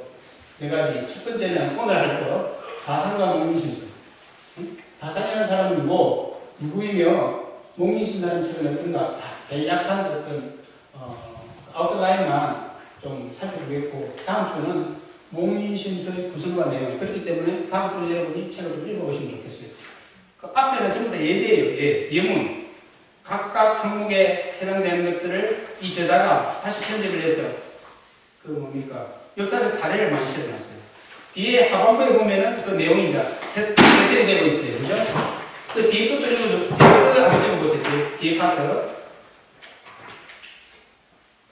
4가지. 첫 번째는 오늘 할 거 다산과 목민심서. 다산이라는 사람은 누구이며 목민심서라는 책은 어떤가 간략한 어떤 아웃라인만 좀 살펴보겠고 다음 주는 목민심서의 구성과 내용 그렇기 때문에 다음 주에 여러분이 책을 좀 읽어보시면 좋겠어요. 그 앞에는 전부 다 예제예요. 예문. 각각 항목에 해당되는 것들을 이 저자가 다시 편집을 해서 역사적 사례를 많이 실어놨어요. 뒤에 하반부에 보면은 그 내용입니다. 해설이 되고 있어요. 그죠? 그 뒤에 것도 한번 읽어보세요. 뒤에 파트.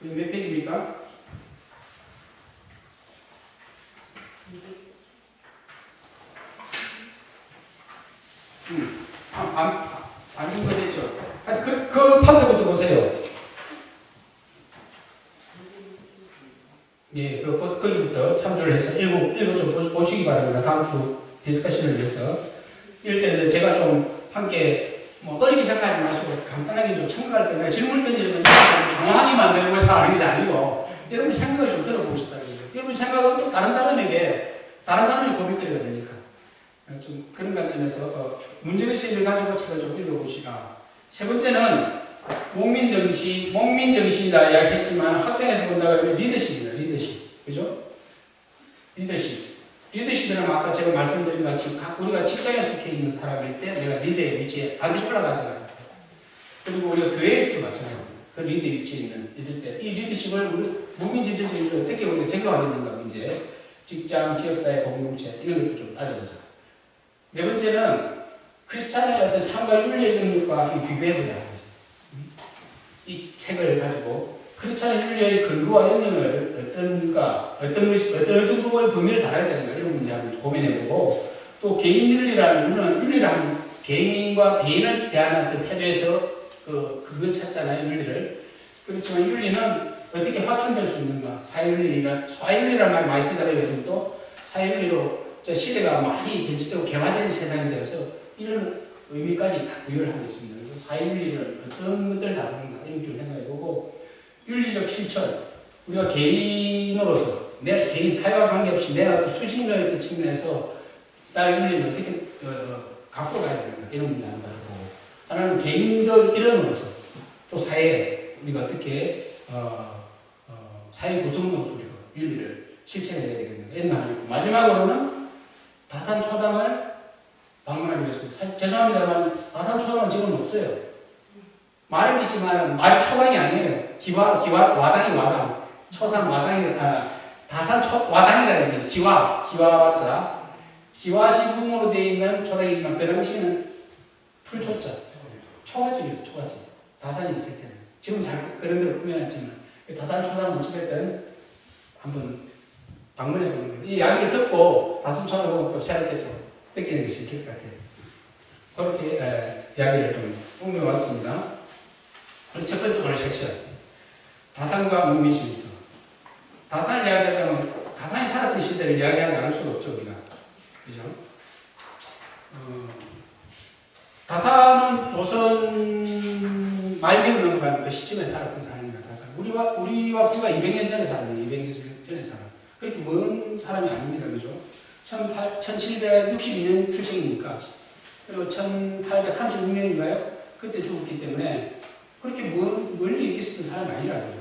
몇 페이지입니까? 안 정도 됐죠? 그 파트부터 보세요. 예, 거기부터 참조를 해서 읽어 좀 보시기 바랍니다. 다음 주 디스커션을 위해서. 이럴 때는 제가 좀 함께 어렵게 생각하지 마시고 간단하게 좀 참고할 때는 질문 던지는 당황하게 만드는 것이 아닌 게 아니고 여러분 생각을 좀 들어보시다는 거예요. 여러분 생각은 또 다른 사람이 고민거리가 되니까. 좀 그런 관점에서 문제의식을 가지고 책을 좀 읽어보시라. 세 번째는 목민정신이라 이야기했지만 학장에서 본다 그러면 리더십입니다. 리더십. 그죠? 리더십이라면 아까 제가 말씀드린 것처럼 우리가 직장에 속해 있는 사람일 때 내가 리더의 위치에 반드시 올라가잖아요. 그리고 우리가 교회에서도 마찬가지입니다. 그 리더 위치에 있을 때 이 리더십을 우리 목민정신을 어떻게 우리가 적용하겠는가 이제 직장, 지역사회, 공동체 이런 것도 좀 따져보자. 네 번째는 크리스찬의 어떤 삶과 윤리의 능력과 비교해보자. 이 책을 가지고 크리스찬의 윤리의 근거와 영역은 어떤가, 어떤 정도의 범위를 달아야 되는가 이런 문제 한번 고민해보고 또 개인 윤리라는 윤리란 개인과 개인을 대하는 어떤 태도에서 그걸 찾잖아요. 윤리를. 그렇지만 윤리는 어떻게 확장될 수 있는가. 사회윤리라는 말 많이 쓰잖아요. 요즘 또 사회윤리로 시대가 많이 변치되고 개화된 세상이 되어서 이런 의미까지 다 부여를 하고 있습니다. 그래서 사회윤리를 어떤 것들을 다루는가 이런 좀 생각해보고 윤리적 실천 우리가 개인으로서 내 개인 사회와 관계없이 내가 수직론의 측면에서 나의 윤리를 어떻게 갖고 가야 되는가 이런 문제 한번 다루고 하나는 개인적 일원으로서 또 사회에 우리가 어떻게 사회 구성론으로서 우리가 윤리를 실천해야 되겠는가 이런 거 하고 마지막으로는 다산초당을 방문하기 위해서 죄송합니다만 다산초당은 지금 없어요. 말은 있지만 말 초당이 아니에요. 와당이 와당. 초산 와당이라, 다산 와당이라 그러지. 기와자. 기와지붕으로 되어 있는 초당이지만 그 당시는 풀초자. 초가집이었어, 초가집. 다산이 있을 때는. 지금 잘 그런 대로 꾸며놨지만, 다산 초당 문치됐던 한번 방문해보는 거예요. 이 이야기를 듣고 다산 초당 보고 또 새롭게 좀 느끼는 것이 있을 것 같아요. 그렇게 이야기를 좀 꾸며왔습니다. 그리고 첫 번째 오늘 섹션. 다산과 문민심서. 다산을 이야기하자면, 다산이 살았던 시대를 이야기하지 않을 수가 없죠, 우리가. 그죠? 다산은 조선 말기로 넘어가는 그 시점에 살았던 사람입니다. 다산. 우리와 불과 200년 전에 살았는 200년 전에 살아. 그렇게 먼 사람이 아닙니다. 그죠? 1762년 출생이니까. 그리고 1836년인가요? 그때 죽었기 때문에 그렇게 멀리 있었던 사람이 아니라 그죠?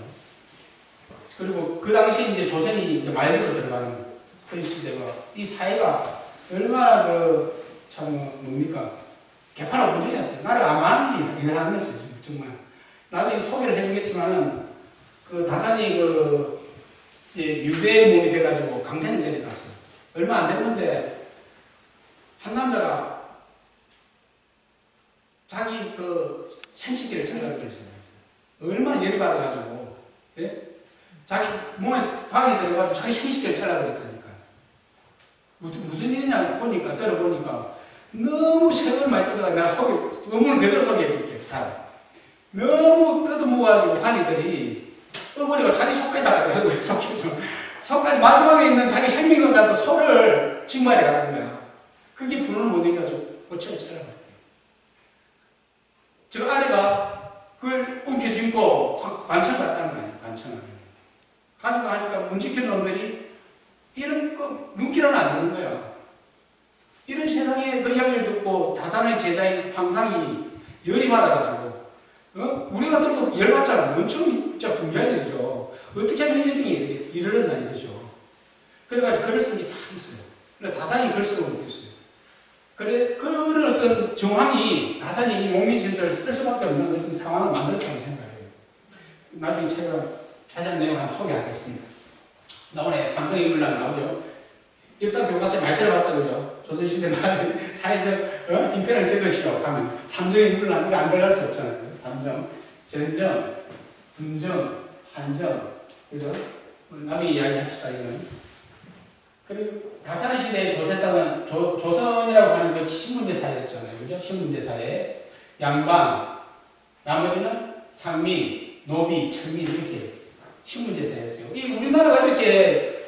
그리고 그 당시 이제 조선이 이제 말기로 들어가는 그 시대가 이 사회가 얼마나 뭡니까? 개판하고 문제였어요. 나를 아마는 게 이상한 것이죠. 정말. 나도 소개를 해주겠지만은 그 다산이 유대의 몸이 돼가지고 강제를 내려갔어요. 얼마 안 됐는데 한 남자가 자기 생식기를 잘라버렸어요. 얼마나 열이 받아가지고, 예? 자기 몸에 박이 들어가지고 자기 생식기를 잘라버렸다니까. 무슨 일이냐 들어보니까 너무 세월 많이 뜯어가 내가 의문을 그대로 소개해줄게. 너무 뜯어모아가지고 환희들이 어버리가 자기 속에다가 속까지 마지막에 있는 자기 생명과 같은 소를 직말해 가는 거야. 그게 분을 못 이겨가지고 고쳐를 잘라버렸대. 저 아내가 그걸 움켜쥐고 관청을 갔다는 거예요. 관청을. 하니까 문지키는 놈들이 이런 거 눈길은 안 드는 거야. 이런 세상에 그 이야기를 듣고 다산의 제자인 황상이 열이 받아가지고 우리가 들어도 열받잖아. 엄청 진짜 분개할 일이죠. 어떻게 하면 이 이르렀나 이거죠. 그래가지고 글을 쓴 게 참 있어요. 그래서 다산이 글 쓰고 있어요. 그런 어떤 정황이 다산이 이 목민심서를 쓸 수밖에 없는 그런 상황을 만들었다고 생각해요. 나중에 책을 자세한 내용을 한번 소개하겠습니다. 나오네. 삼성인물론 나오죠. 역사 교과서에 많이 들어봤다 그죠? 조선시대 말에 사회적 인편을 적으시오 하면 삼성인물론 이거 안 들어갈 수 없잖아요. 삼정, 전정, 분정, 한정, 그죠? 나중에 이야기합시다 이거는. 그리고 다산 시대의 조세상은 조선이라고 하는 그 신문제 사회였잖아요. 그죠? 신문제 사회. 양반, 나머지는 상민, 노비, 천민 이렇게 신문제 사회였어요. 이 우리나라가 이렇게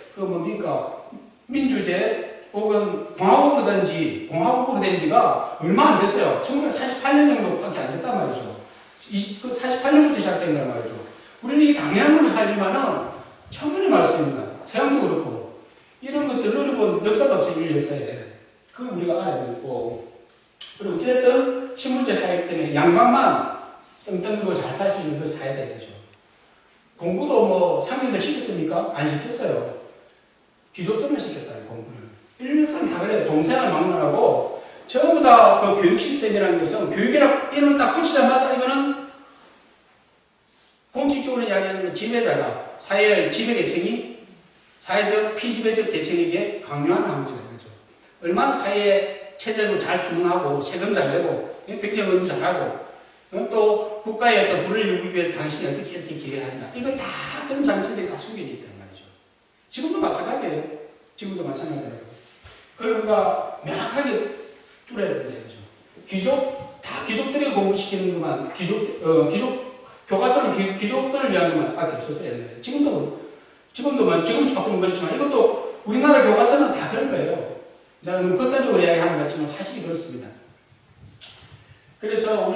민주제 혹은 공화국으로 된 지가 얼마 안 됐어요. 1948년 정도밖에 안 됐단 말이죠. 48년부터 시작된 걸 말이죠. 우리는 이게 당연한 걸로 살지만은 천문의 말씀입니다. 서양도 그렇고 이런 것들을 본 역사가 없어요. 인류 역사에. 그걸 우리가 알아야 되고 그리고 어쨌든 신문제 사회 때문에 양반만 뜬뜬하고 잘 살 수 있는 그 사회다 이거죠. 공부도 상민들 시켰습니까? 안 시켰어요. 귀족들만 시켰다는 공부를. 인류 역사는 다 그래요. 동생을 막론하고 전부 다 그 교육 시스템이라는 것은 교육이라 이름을 딱 붙이자마자 이거는 공식적으로 이야기하는 건 지배자가 사회의 지배계층이 사회적 피지배적 계층에게 강요하는 항목이다. 그죠? 얼마나 사회에 체제로 잘 순응하고 세금 잘 내고 백정 의무 잘하고 또 국가의 어떤 불을 일으키기 위해서 당신이 어떻게 이렇게 기여한다. 이걸 다 그런 장치들이 다 숨겨져 있단 말이죠. 지금도 마찬가지예요. 지금도 마찬가지예요. 그걸 우리가 명확하게 뚫어야 된다. 귀족들이 공부시키는 것만, 교과서는 귀족들을 위한 것만 밖에 없었어요. 옛날에. 지금도 조금 그렇지만 이것도 우리나라 교과서는 다 그런 거예요. 내가 너무 극단적으로 이야기하는 것 같지만 사실이 그렇습니다. 그래서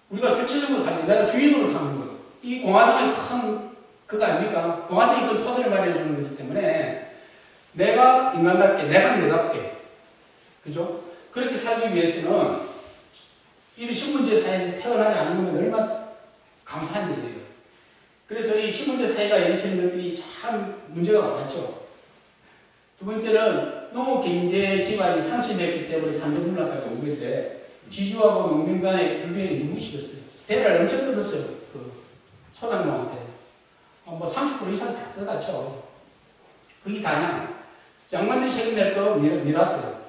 우리가 주체적으로 사는, 내가 주인으로 사는 것. 이 공화정의 큰 그거 아닙니까? 공화정이 그 토대를 마련해주는 거기 때문에 내가 인간답게, 내가 너답게. 그죠? 그렇게 살기 위해서는 이 신문제 사회에서 태어나지 않은 것은 얼마나 감사한 일이에요. 그래서 이 신문제 사회가 일으키는 것들이 참 문제가 많았죠. 두 번째는 너무 경제 기반이 상실됐기 때문에 산업문화까지 온 건데 지주하고 농민 간의 불균형이 너무 심했어요. 대를 엄청 뜯었어요. 그 소장농한테. 뭐 30% 이상 다 들어갔죠. 그게 다냐? 양반들이 세금 낼 거 밀었어요.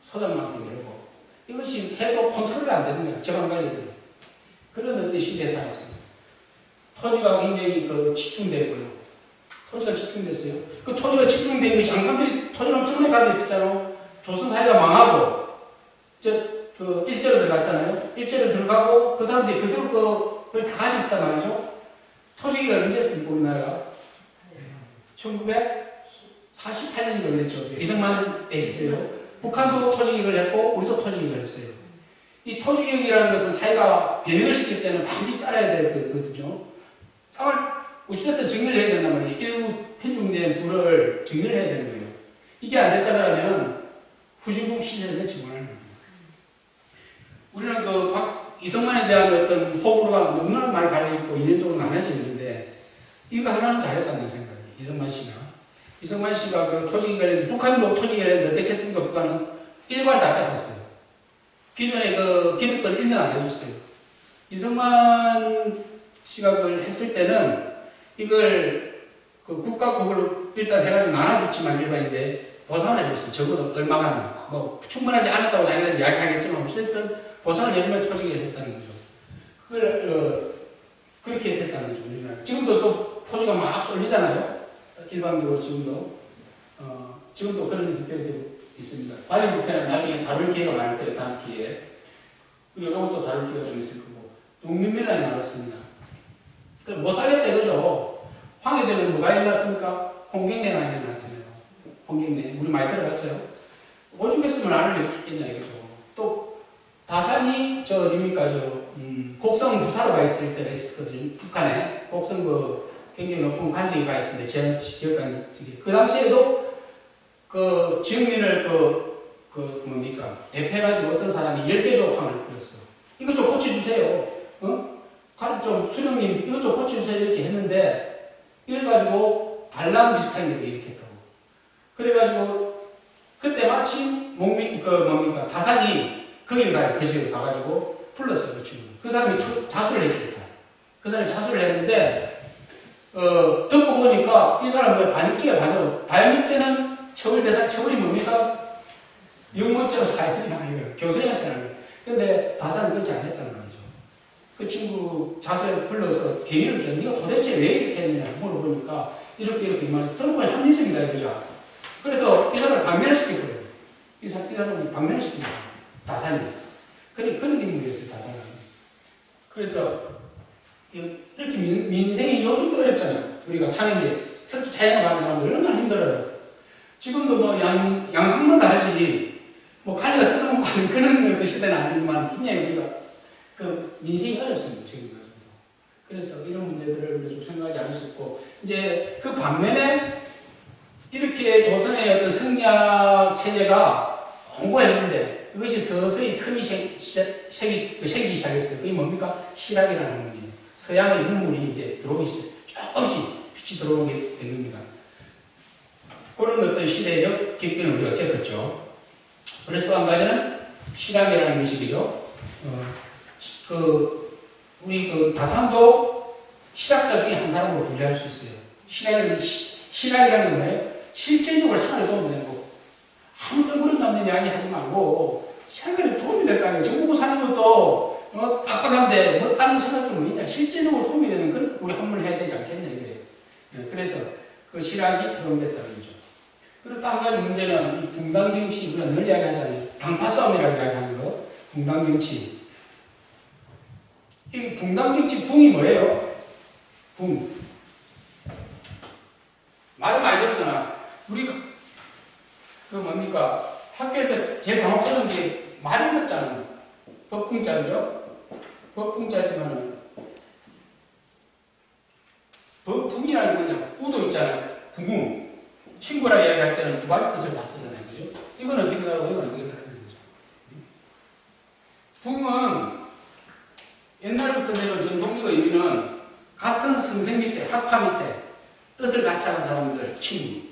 서당한테 밀고. 이것이 해도 컨트롤이 안 되는 거야. 재방관리들이. 그런 어떤 시대에 살았어요. 토지가 굉장히 집중되고요. 토지가 집중됐어요. 그 토지가 집중된 것이 양반들이 토지를 엄청나게 가지고 있었잖아요. 조선사회가 망하고, 일제로 들어갔잖아요. 일제로 들어가고, 그 사람들이 그대로 그걸 다 가지고 있었단 말이죠. 토지가 언제였습니까, 우리나라가? 1948년인가 그랬죠. 이승만 때 있어요. 북한도 토지개혁을 했고, 우리도 토지개혁을 했어요. 이 토지개혁이라는 것은 사회가 변형을 시킬 때는 반드시 따라야 될 거거든요. 땅을 어찌됐든 정리를 해야 된단 말이에요. 일부 편중된 부를 정리를 해야 되는 거예요. 이게 안 됐다면 후진국 시대를 정말 우리는 이승만에 대한 어떤 호불호가 너무나 많이 갈려있고 이념적으로 나눠져 있는데 이거 하나는 잘했다는 생각이에요. 이승만 씨가 토지개혁, 북한도 토지개혁을 어떻게 했습니까? 북한은 일괄 다 뺏었어요. 기존에 기득권 1년 안 해줬어요. 이승만 씨가 그걸 했을 때는 이걸 국가국을 일단 해가지고 나눠줬지만 일반인데 보상을 해줬어요. 적어도 얼마간. 뭐 충분하지 않았다고 자기들은 이야기하겠지만 어쨌든 보상을 해주면 토지개혁을 했다는 거죠. 그걸 그렇게 했다는 거죠. 우리나라. 지금도 또 토지가 막 쏠리잖아요. 일반적으로 지금도 그런 형편이 되고 있습니다. 관리부패는 나중에 다룰 기회가 많을 거예요. 다음 기회에. 그리고 이것도 다룰 기회가 좀 있을 거고. 농민밀란이 많았습니다. 못 살겠다 이거죠. 황해대는 누가 일어났습니까? 홍경래 많이 일어났잖아요. 홍경래. 우리 많이 들어봤죠? 오죽했으면 나를 일으켰겠냐 이거죠. 또 다산이 곡성 부사로 가 있을 때가 있었거든요. 북한에. 곡성 굉장히 높은 관직이 가 있었는데 그 당시에도 지역민을 대표해가지고 어떤 사람이 10개 조합을 들었어. 이거 좀 고쳐주세요. 좀 수령님 이것 좀 고쳐주세요 이렇게 했는데 이걸 가지고 반란 비슷한 게 이렇게 했다고. 그래가지고 그때 마침 다산이 거기를 가요. 그 지역을 가가지고 불렀어요. 그 친구. 그 사람이 자수를 했겠다. 그 사람이 자수를 했는데 듣고 보니까 이 사람은 반입기야. 발밑에는 처벌이 뭡니까? 영문죄로 사형이나 교세형처럼. 근데 다산은 그렇게 안 했다는 거죠. 그 친구 자수해서 불러서 개의를 줘. 네가 도대체 왜 이렇게 했느냐 물어보니까 이렇게 말해서 들어보니 합리적이다 이거죠. 그래서 이 사람을 방면을 시켜버려요. 이 사람을 방면을 시킵니다. 다산이. 그런 인물이었어요. 다산은. 그래서 이렇게 민생이 요즘도 어렵잖아요. 우리가 사는 게 특히 자연을 받는 사람들 얼마나 힘들어요. 지금도 양상만 다 하지 칼리가 뜯어먹고 하는 그런 어떤 시대는 아니지만 굉장히 우리가 민생이 어렵습니다. 지금 가지고. 그래서 이런 문제들을 좀 생각하지 않을 수 있고 이제 그 반면에 이렇게 조선의 어떤 성리학 체제가 공고했는데 이것이 서서히 틈이 생기기 시작했어요. 그게 뭡니까? 실학이라는 문이 서양의 문물이 이제 들어오기 시작, 조금씩 빛이 들어오게 된 겁니다. 그런 어떤 시대적 격변을 우리가 겪었죠. 그래서 또 한 가지는 실학이라는 것이죠. 우리 다산도 실학자 중에 한 사람으로 분류할 수 있어요. 실학이라는 거예요. 실질적으로 생활에 도움이 되는 거고 아무 뜬구름 남는 이야기 하지 말고 생활에 도움이 될 거 아니에요. 정보고 사는 것도 빡빡한데 다른 생각 좀 있냐. 실질적으로 도움이 되는 그런 우리 한문을 해야 되지 않겠냐 이거예요. 그래서 그 실학이 적용됐다는 거죠. 그리고 또 한 가지 문제는 이 붕당정치 우리가 늘 이야기하잖아요. 당파 싸움이라고 이야기하는 거. 붕당정치. 이 붕당정치 붕이 뭐예요? 붕. 말을 많이 들었잖아. 우리가 뭡니까? 학교에서 제일 당혹스러운 게 말이 어렵잖아요. 법붕자죠? 법붕자지만은 법붕이라는 건 그냥 우도 있잖아요. 붕. 친구라 이야기할 때는 두 가지 뜻을 다 쓰잖아요. 그죠? 이건 어떻게 다르고 이건 어떻게 다르는 거죠. 붕은 옛날부터 내려온 전통적 의미는 같은 선생 밑에, 학파 밑에 뜻을 같이 하는 사람들, 친구.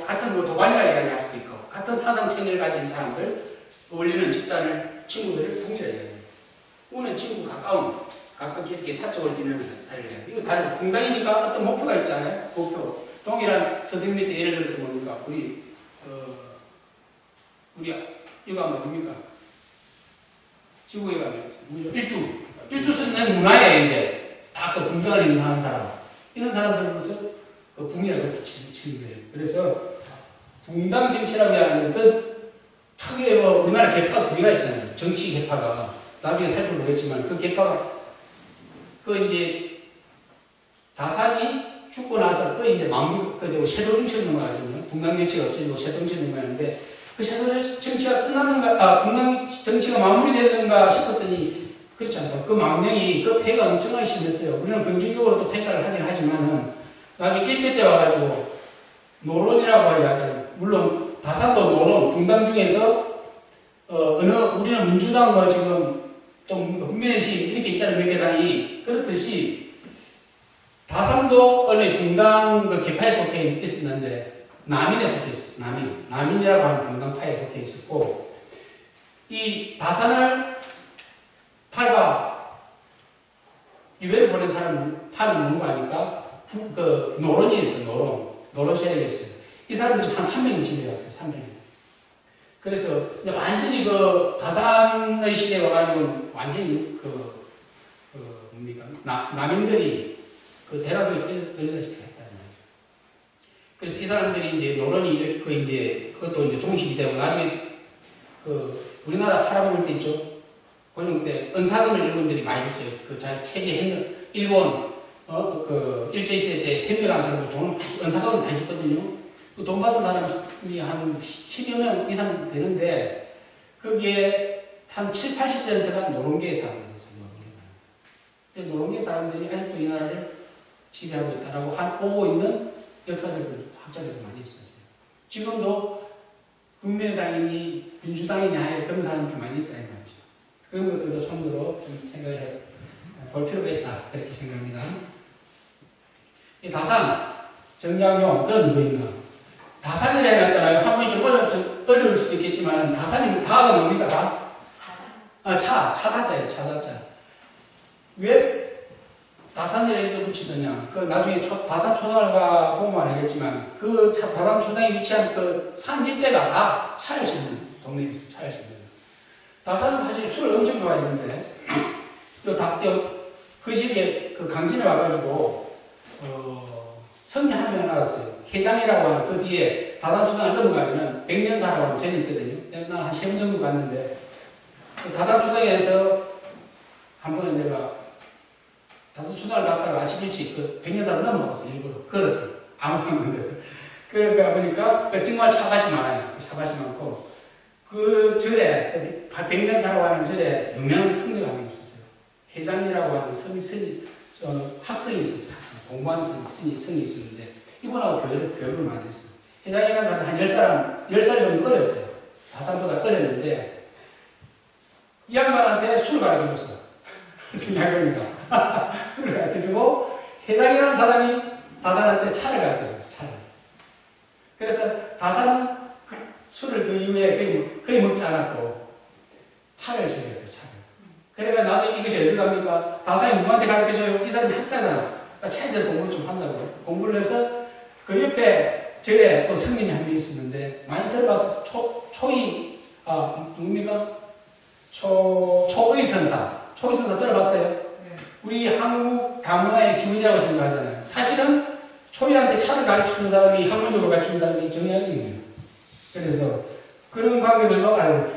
같은 도반이라 이야기할 수도 있고, 같은 사상 체계를 가진 사람들, 어울리는 집단을, 친구들을 붕이라 이야기해요. 우는 친구 가까운, 가끔 이렇게 사적으로 지내면서 살려야 돼. 이거 다 공당이니까 어떤 목표가 있잖아요. 목표. 동일한 선생님한테 예를 들어서 뭡니까? 우리 이거 뭡니까? 지구에 가면 일두 쓰는 문화에 이제 딱 그 궁전을 인사하는 사람 이런 사람들로서 그 붕이라고 그렇게 치는 거예요. 그래서 붕당 정치라고 하면서 그 특유의 뭐 우리나라 계파가 두 개가 있잖아요. 정치 계파가 나중에 살펴보겠지만 그 계파가 그 이제 다산이 죽고 나서 그 이제 그 섀도 정치를 넘어가거든요. 붕당 정치가 없어지고 섀도 정치를 넘어가는데 그 섀도 정치가 끝났는가, 붕당 정치가 마무리됐는가 싶었더니 그렇지 않다. 그 망명이 그 폐가 엄청나게 심했어요. 우리는 긍정적으로 또 평가를 하긴 하지만은 나중에 일제 때 와가지고 노론이라고 이야기하는 물론 다산도 노론 붕당 중에서 우리는 민주당 뭐 지금 또 국민의힘 이렇게 있잖아요. 몇 개 당이 그렇듯이 다산도 어느 붕당 그 계파에 속해 있었는데 남인에 속해 있었어. 남인이라고 하는 붕당파에 속해 있었고 이 다산을 팔바 유배를 보낸 사람 팔이 뭔가 하니까 그 노론이 있어요. 노론 세력이 있어요. 이 사람들이 한 300명 집에 갔어요. 300명. 그래서 완전히 그 다산의 시대에 와가지고 완전히 뭡니까 남인들이 그 대낮에 끌려다시피 했다는 말이죠. 그래서 이 사람들이 이제 노론이 그것도 이제 종식이 되고 나중에 그 우리나라 팔아먹을 때 있죠. 고종 때 은사금을 일본들이 많이 줬어요. 그 체제 협력, 일본 그 일제시대 때 협력한 사람들 돈을 많이 은사금을 많이 줬거든요. 그 돈 받은 사람이 한 10여 명 이상 되는데 거기에 한 7, 80%가 노론계의 사람들이었어요. 노론계 사람들이 아직도 이 나라를 지배하고 있다라고 보고 있는 역사적인 학자들이 많이 있었어요. 지금도 국민의당이니 민주당이니 하여 그런 사람들이 많이 있다 이 말이죠. 그런 것들도 손으로 좀 생각을 해볼 필요가 있다. 그렇게 생각합니다. 이 다산, 정약용, 그런 거입니다. 다산이라 해놨잖아요. 한 번이 좀 어려울 수도 있겠지만, 다산이 다가 뭡니까, 다? 차다자예요, 차다자. 왜 다산이라 이렇게 붙이느냐. 그 나중에 다산 초당을 보면 알겠지만, 그 다산 초당에 위치한 그 산 일대가 다 차를 싣는 동네에서 차를 싣는. 다산은 사실 술을 엄청 좋아했는데, 그 집에 그 강진에 와가지고, 성리 한 명 나왔어요. 회장이라고 하는 그 뒤에 다산초당을 넘어가면 백년사라고 하는 전이 있거든요. 난 한 3번 정도 갔는데, 그 다산초당에서 한 번은 내가 다산초당을 갔다가 아침 일찍 그 백년사를 넘어갔어요. 일부러. 걸었어요. 아무 상관 없는 데서. 그러니까 보니까 정말 차밭이 많아요. 차밭이 많고, 그 절에, 백년사라고 하는 절에 유명한 성녀가 한 명 있었어요. 회장이라고 하는 학생이 있었어요. 공부하는 성이 있었는데, 이분하고 교류를 많이 했어요. 회장이라는 사람은 한 10살 정도 어렸어요. 다산보다 어렸는데, 이 양반한테 술을 가르쳐줬어요. 정약용이가. 술을 가르쳐주고, 회장이라는 사람이 다산한테 차를 가르쳐줬어요. 차를. 그래서 다산은 술을 그 이후에 거의 먹지 않았고, 차를 즐겼어요, 차를. 그러니까 나도 이것이 어디 갑니까? 다산이 누구한테 가르쳐줘요? 이 사람이 학자잖아. 그러니까 차에 대해서 공부를 좀 한다고. 공부를 해서 그 옆에 절에 또 스님이 한 명 있었는데, 많이 들어봐서 누굽니까? 초의선사. 초의선사 들어봤어요? 네. 우리 한국 다문화의 기본이라고 생각하잖아요. 사실은 초이한테 차를 가르치는 사람이 학문적으로 가르치는 사람이 정약용이에요. 그래서 그런 관계들도 알고,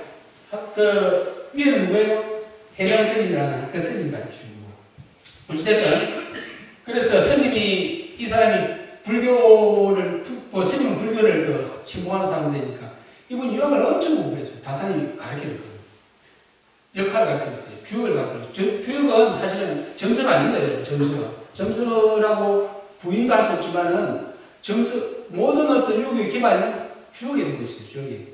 그 위에는 누구예요? 해당 스님이라는 그 스님 가르치는 거. 어찌됐든, 그래서 스님이, 이 사람이 스님은 불교를 신봉하는 사람들이니까, 이분 유학을 엄청 공부했어요. 다산이 가르쳐줬거든요. 역할을 가르쳐줬어요. 주역을 가르쳐줬어요. 주역은 사실은 점수가 아닌데, 점수라고 부인도 할 수 없지만은, 모든 어떤 유교의 기반은 주역에 있는 것이죠, 주역에.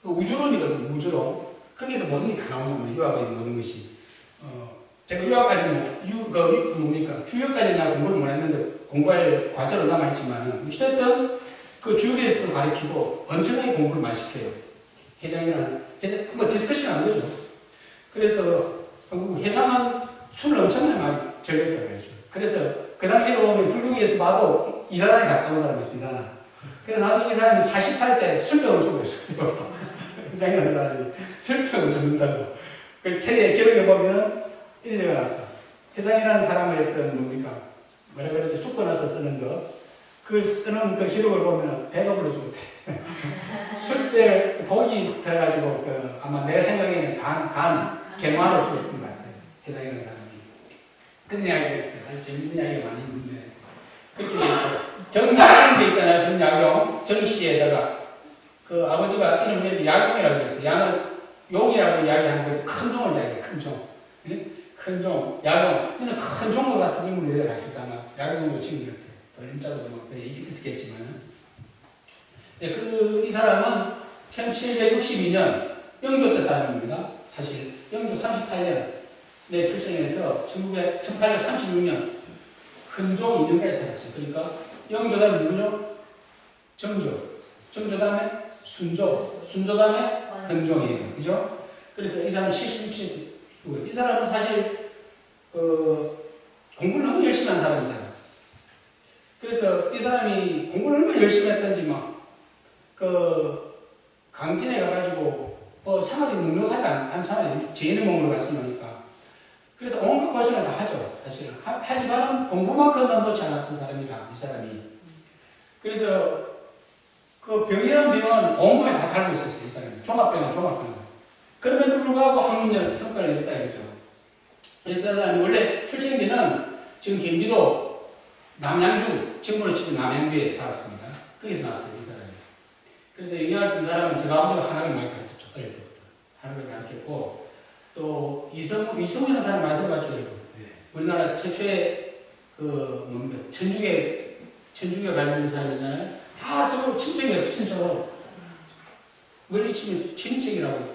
우주론이거든요, 우주론. 거기서 모든 게 다 나오는 겁니다, 유학의 모든 것이. 제가 유학까지는, 뭡니까? 주역까지는 나 공부를 못 했는데, 공부할 과제로 남아있지만, 어쨌든, 그 주역에서 가르치고, 엄청나게 공부를 많이 시켜요. 회장이라는, 디스커션 하는 거죠. 그래서, 회장은 술을 엄청나게 많이 즐겼다고 그랬죠. 그래서 그 당시로 보면 불교에서 봐도 이단에 가까운 사람이었어요. 이단아. 그래서 나중에 이 사람이 40살 때 술병을 죽었어요. 장인어른 사람이 술병을 죽는다고. 그 책에 기록해 보면은 이렇게 적어놨어. 회장이라는 사람의 어떤 뭡니까? 뭐라 그러죠? 죽고 나서 쓰는 거. 그걸 쓰는 그 기록을 보면 배가 불러 죽었대. 술때 독이 들어가지고 그 아마 내 생각에는 개마로 죽었던 것 같아요. 회장이라는 사람이. 그런 이야기가 있어요. 아주 재밌는 이야기가 많이 있는데. 그렇게 정약용 게 있잖아요. 정약용. 정씨에다가 그 아버지가 이름 내는데 야경이라고 했어요. 야는 용이라고 이야기하는 것은 큰 종을 이야기해요. 큰 종. 네? 큰 종, 야경. 이는 큰 종과 같은 인물이 되라 해서 아마 야경으로 지은 것 같아요. 돌림자도 뭐 있겠지만. 네, 이 사람은 1762년 영조 때 사람입니다. 사실 영조 38년에 출생해서 1836년 근종 2년까지 살았어요. 그러니까 영조 다음에 누구죠? 정조 다음에 순조 다음에 근종이에요. 그죠? 그래서 이 사람은 76세 죽어요. 이 사람은 사실 공부를 너무 열심히 한 사람이잖아요. 그래서 이 사람이 공부를 얼마나 열심히 했던지 강진에 가가지고 생활이 넉넉하지 않잖아요. 제인을 먹으러 갔으니까. 그래서 온갖 고생을 다 하죠. 사실은. 하지만 공부만큼은 놓지 않았던 사람이라, 이 사람이. 그래서 그 병이란 병은 온몸에 다 달고 있었어요. 이 사람이. 종합병. 그럼에도 불구하고 학문적 성과를 냈다 이거죠. 그래서 이 사람이 원래 출생지는 지금 경기도 남양주, 지금으로 치면 남양주에 살았습니다. 거기서 났어요, 이 사람이. 그래서 영향을 준 사람은 제가 아버지가 하나를 많이 가르쳤죠. 어릴 때부터. 하나를 가르쳤고, 또 이성이라는 사람 많이 들어봤죠, 여러분. 우리나라 최초의 천주교 관련된 사람이잖아요. 다 저 친척이었어요, 친척으로. 멀리 치면 친척이라고